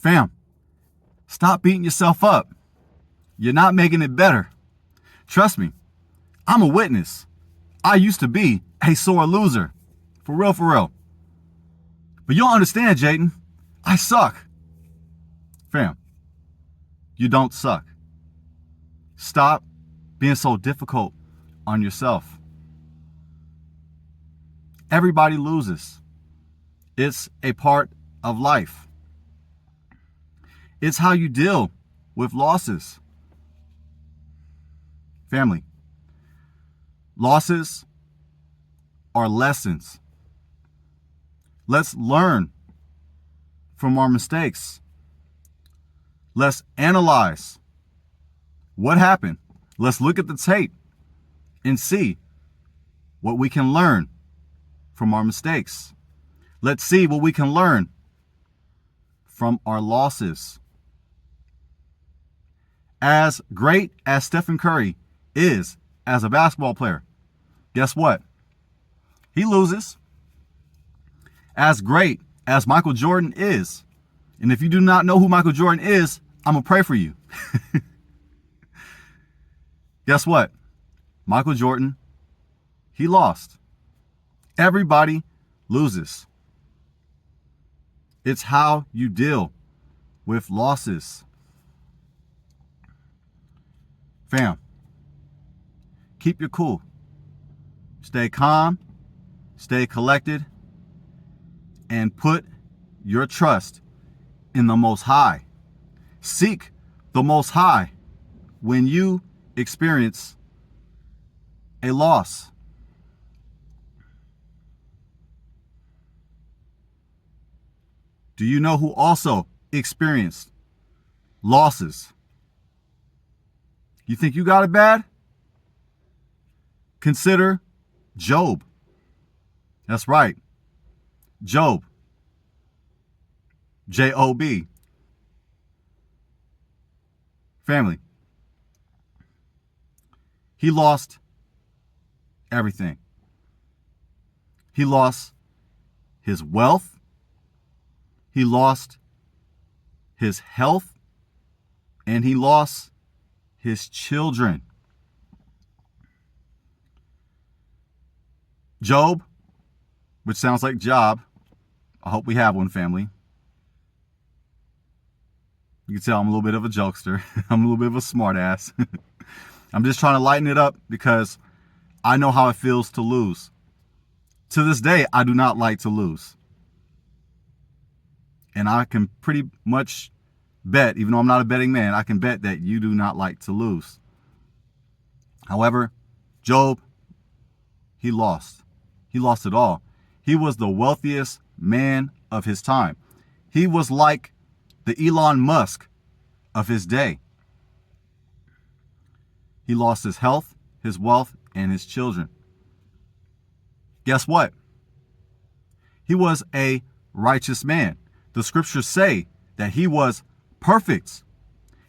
Fam, stop beating yourself up. You're not making it better. Trust me, I'm a witness. I used to be a sore loser. For real, for real. But you don't understand, Jaden. I suck. Fam, you don't suck. Stop being so difficult on yourself. Everybody loses. It's a part of life. It's how you deal with losses. Family, losses are lessons. Let's learn from our mistakes. Let's analyze what happened. Let's look at the tape and see what we can learn from our mistakes. Let's see what we can learn from our losses. As great as Stephen Curry is as a basketball player, guess what? He loses. As great as Michael Jordan is, and if you do not know who Michael Jordan is, I'm going to pray for you. Guess what? Michael Jordan, he lost. Everybody loses. It's how you deal with losses. Fam, keep your cool. Stay calm, stay collected, and put your trust in the Most High. Seek the Most High when you experience a loss. Do you know who also experienced losses? You think you got it bad? Consider Job. That's right. Job. J-O-B. Family. He lost everything. He lost his wealth. He lost his health. And he lost his children. Job, which sounds like job. I hope we have one, family. You can tell I'm a little bit of a jokester. I'm a little bit of a smart ass. I'm just trying to lighten it up because I know how it feels to lose. To this day, I do not like to lose. And I can pretty much bet, even though I'm not a betting man, I can bet that you do not like to lose. However, Job, he lost. He lost it all. He was the wealthiest man of his time. He was like the Elon Musk of his day. He lost his health, his wealth, and his children. Guess what? He was a righteous man. The scriptures say that he was perfect.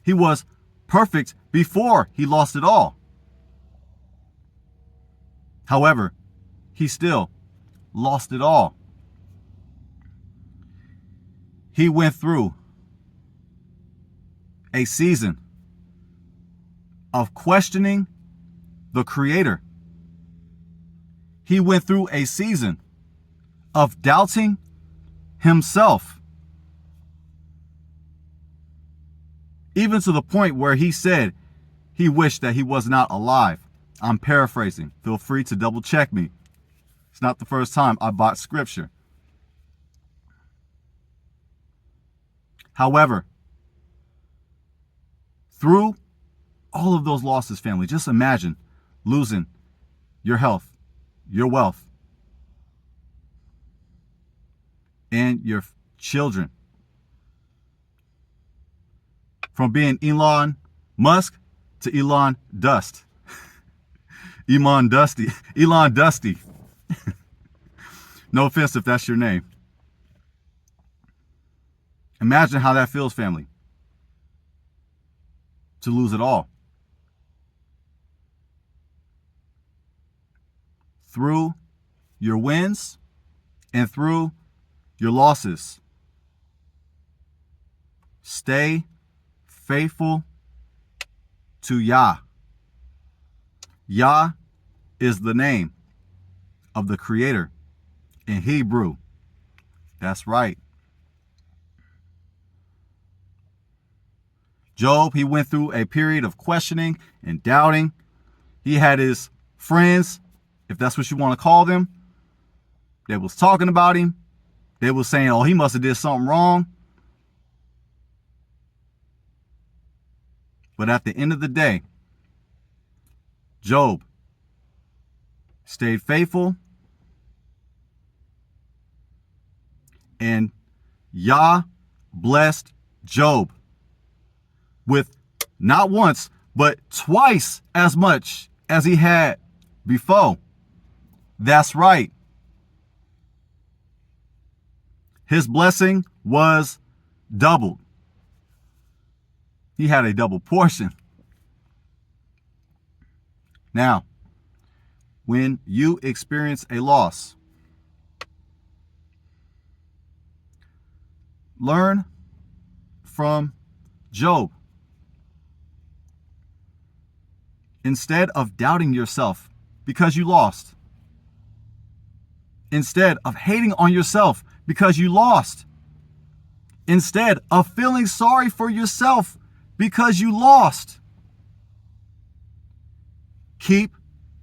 He was perfect before he lost it all. However, he still lost it all. He went through a season of questioning the Creator. He went through a season of doubting himself. Even to the point where he said he wished that he was not alive. I'm paraphrasing. Feel free to double check me. It's not the first time I bought scripture. However, through all of those losses, family, just imagine losing your health, your wealth, and your children. From being Elon Musk to Elon Dust. Elon Dusty. Elon Dusty. No offense if that's your name. Imagine how that feels, family. To lose it all. Through your wins and through your losses. Stay faithful to Yah. Yah is the name of the Creator in Hebrew. That's right. Job, he went through a period of questioning and doubting. He had his friends, if that's what you want to call them, that was talking about him. They were saying, oh, he must have did something wrong. But at the end of the day, Job stayed faithful, and Yah blessed Job with not once, but twice as much as he had before. That's right. His blessing was doubled. He had a double portion. Now, when you experience a loss, learn from Job. Instead of doubting yourself because you lost, instead of hating on yourself because you lost, instead of feeling sorry for yourself because you lost, keep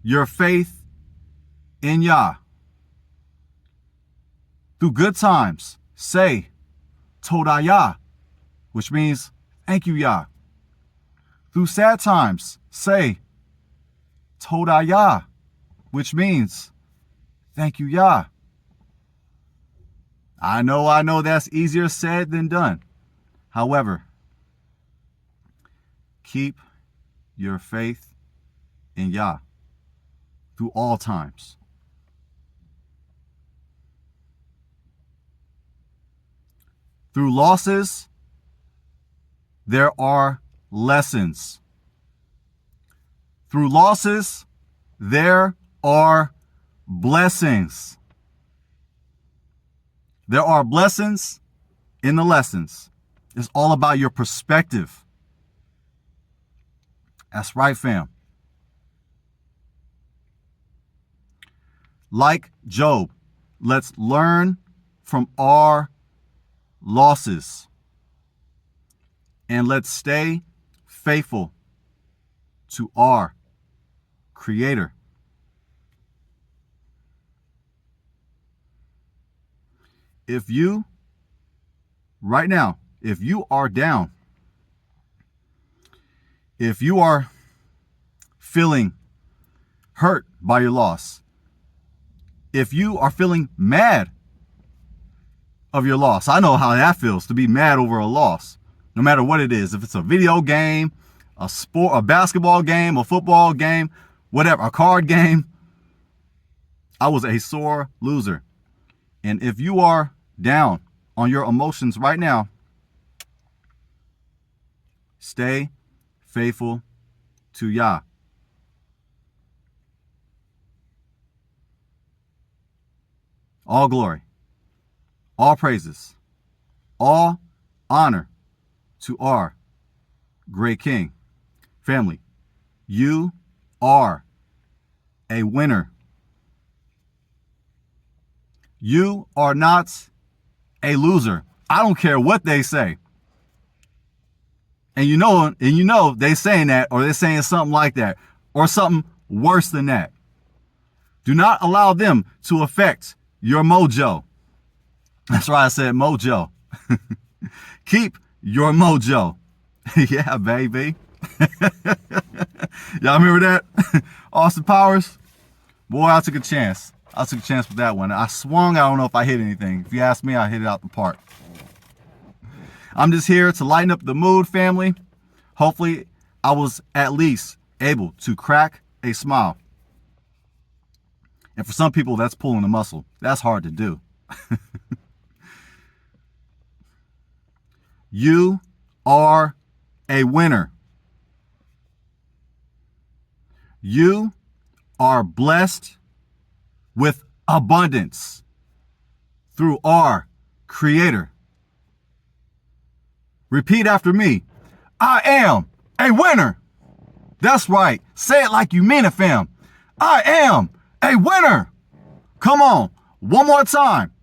your faith in Yah. Through good times, say Todah Yah, which means thank you, Yah. Through sad times, say Todah Yah, which means thank you, Yah. I know that's easier said than done. However, keep your faith in Yah through all times. Through losses, there are lessons. Through losses, there are blessings. There are blessings in the lessons. It's all about your perspective. That's right, fam. Like Job, let's learn from our losses. And let's stay faithful to our Creator. If you, right now, if you are down, if you are feeling hurt by your loss, if you are feeling mad of your loss, I know how that feels to be mad over a loss, no matter what it is. If it's a video game, a sport, a basketball game, a football game, whatever, a card game. I was a sore loser. And if you are down on your emotions right now, stay faithful to Yah. All glory, all praises, all honor to our great King. Family, you are a winner. You are not a loser. I don't care what they say. And you know they saying that, or they're saying something like that, or something worse than that. Do not allow them to affect your mojo. That's why I said mojo. Keep your mojo. Yeah, baby. Y'all remember that? Austin Powers? Boy, I took a chance. I took a chance with that one. I swung. I don't know if I hit anything. If you ask me, I hit it out the park. I'm just here to lighten up the mood, family. Hopefully, I was at least able to crack a smile. And for some people, that's pulling a muscle. That's hard to do. You are a winner. You are blessed with abundance through our Creator. Repeat after me. I am a winner. That's right. Say it like you mean it, fam. I am a winner. Come on. One more time.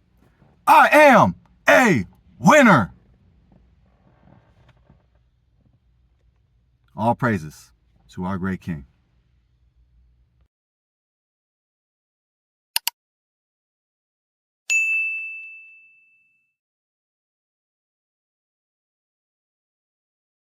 I am a winner. All praises to our great King.